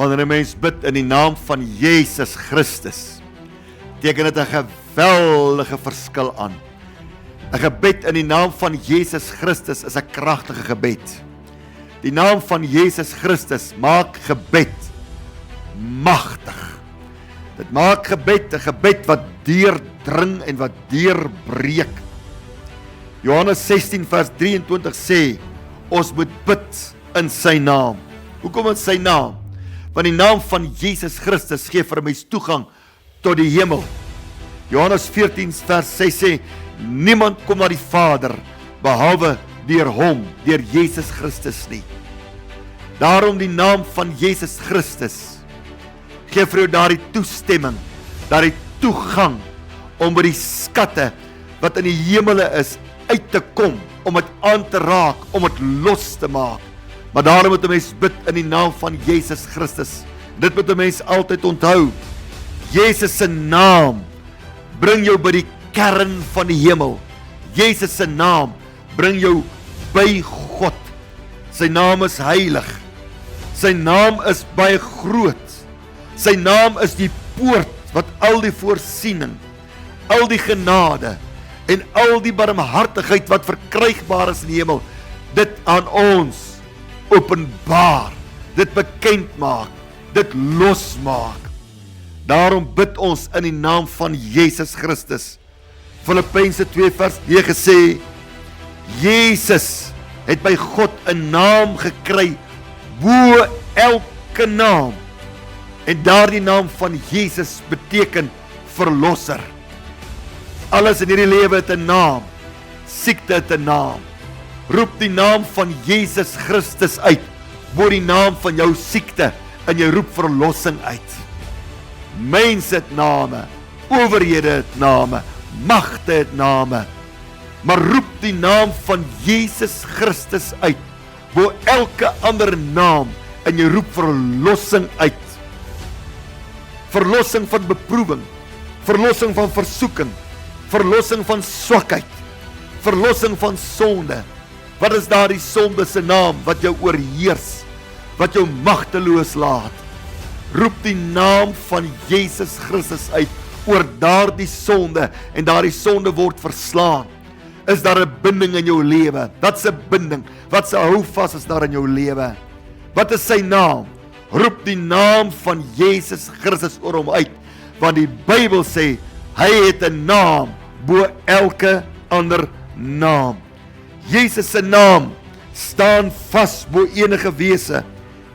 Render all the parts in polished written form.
Wanneer 'n mens bid in die naam van Jesus Christus, teken dit 'n geweldige verskil aan. 'n Gebed in die naam van Jesus Christus is 'n kragtige gebed. Die naam van Jesus Christus maak gebed magtig. Dit maak gebed 'n gebed wat deurdring en wat deurbreek. Johannes 16 vers 23 sê, ons moet bid in sy naam. Hoekom in sy naam? Want die naam van Jesus Christus gee vir mens toegang tot die hemel. Johannes 14 vers 6 sê, niemand kom na die Vader, behalwe deur hom, deur Jesus Christus nie. Daarom die naam van Jesus Christus gee vir jou daardie toestemming, daardie toegang, om by die skatte, wat in die hemele is, uit te kom, om het aan te raak, om het los te maak. Maar daarom moet 'n mens bid in die naam van Jesus Christus. Dit moet 'n mens altyd onthou. Jesus se naam bring jou by die kern van die hemel. Jesus se naam bring jou by God. Sy naam is heilig. Sy naam is baie groot. Sy naam is die poort wat al die voorsiening, al die genade en al die barmhartigheid wat verkrygbaar is in die hemel, dit aan ons openbaar, dit bekend maak, dit losmaak. Daarom bid ons in die naam van Jesus Christus. Filippense 2 vers 9 sê, Jesus het by God 'n naam gekry bo elke naam. En daardie naam van Jesus beteken verlosser. Alles in hierdie lewe het 'n naam. Siekte het 'n naam. Roep die naam van Jesus Christus uit bo die naam van jou siekte en jy roep verlossing uit. Mense het name, owerhede het name, magte het name. Maar roep die naam van Jesus Christus uit bo elke ander naam en jy roep verlossing uit. Verlossing van beproewing, verlossing van versoeking, verlossing van swakheid, verlossing van sonde. Wat is daardie sonde se naam wat jou oorheers, wat jou magteloos laat? Roep die naam van Jesus Christus uit oor daardie sonde en daardie sonde word verslaan. Is daar 'n binding in jou lewe? Wat 'n binding? Wat 'n houvas is daar in jou lewe? Wat is sy naam? Roep die naam van Jesus Christus oor hom uit, want die Bybel sê, hy het 'n naam bo elke ander naam. Jesus se naam staan vas bo enige wese,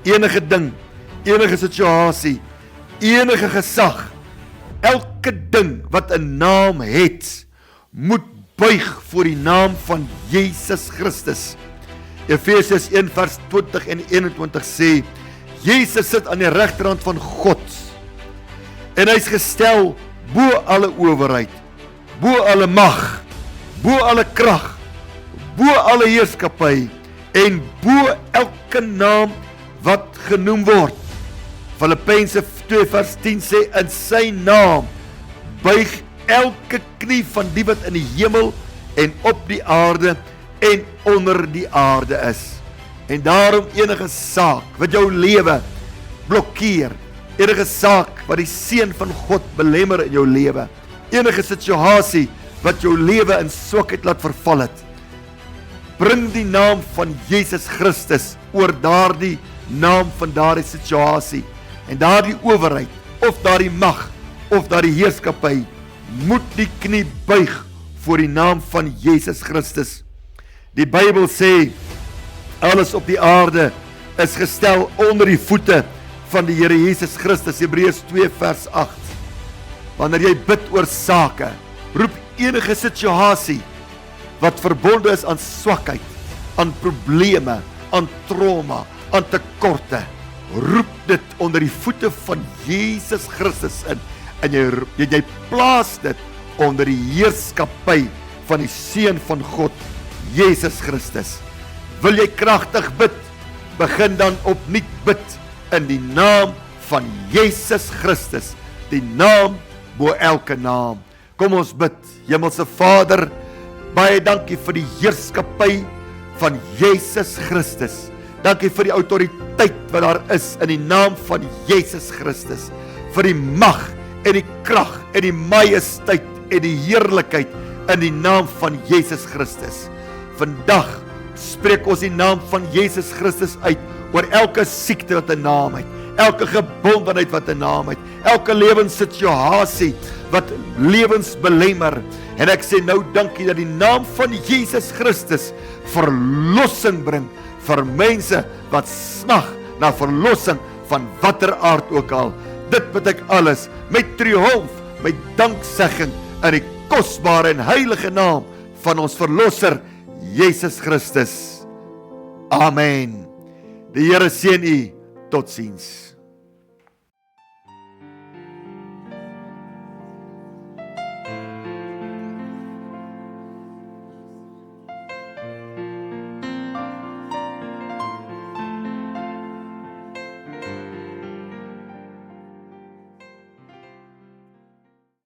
enige ding, enige situasie, enige gesag. Elke ding wat 'n naam het, moet buig voor die naam van Jesus Christus. Efesiërs 1 vers 20 en 21 sê, Jesus sit aan die regterhand van God en hy's gestel bo alle owerheid, bo alle mag, bo alle krag, bo alle heerskappy en bo elke naam wat genoem word. Filippense 2 vers 10 sê, in sy naam buig elke knie van die wat in die hemel en op die aarde en onder die aarde is. En daarom enige saak wat jou lewe blokkeer, enige saak wat die seën van God belemmer in jou lewe, enige situasie wat jou lewe in swakheid laat verval het, bring die naam van Jesus Christus oor daardie naam van daardie situasie, en daardie owerheid, of daardie mag, of daardie heerskappy, moet die knie buig voor die naam van Jesus Christus. Die Bybel sê, alles op die aarde is gestel onder die voete van die Here Jesus Christus, Hebreërs 2 vers 8. Wanneer jy bid oor sake, roep enige situasie wat verbonde is aan swakheid, aan probleme, aan trauma, aan tekorte, roep dit onder die voete van Jesus Christus in, en jy plaas dit onder die heerskappy van die Seun van God, Jesus Christus. Wil jy kragtig bid, begin dan opnuut bid in die naam van Jesus Christus, die naam bo elke naam. Kom ons bid. Hemelse Vader, baie dankie vir die heerskappy van Jesus Christus. Dankie vir die autoriteit wat daar is in die naam van Jesus Christus. Vir die mag en die krag en die majesteit en die heerlikheid in die naam van Jesus Christus. Vandag spreek ons die naam van Jesus Christus uit oor elke siekte wat 'n naam het, elke gebondenheid wat 'n naam het, elke lewenssituasie wat lewens belemmer. En ek sê nou dankie dat die naam van Jesus Christus verlossing bring vir mense wat smag na verlossing van watter aard ook al. Dit bid ek alles met triomf, met danksegging in die kosbare en heilige naam van ons verlosser Jesus Christus. Amen. Die Here seën u. Totsiens.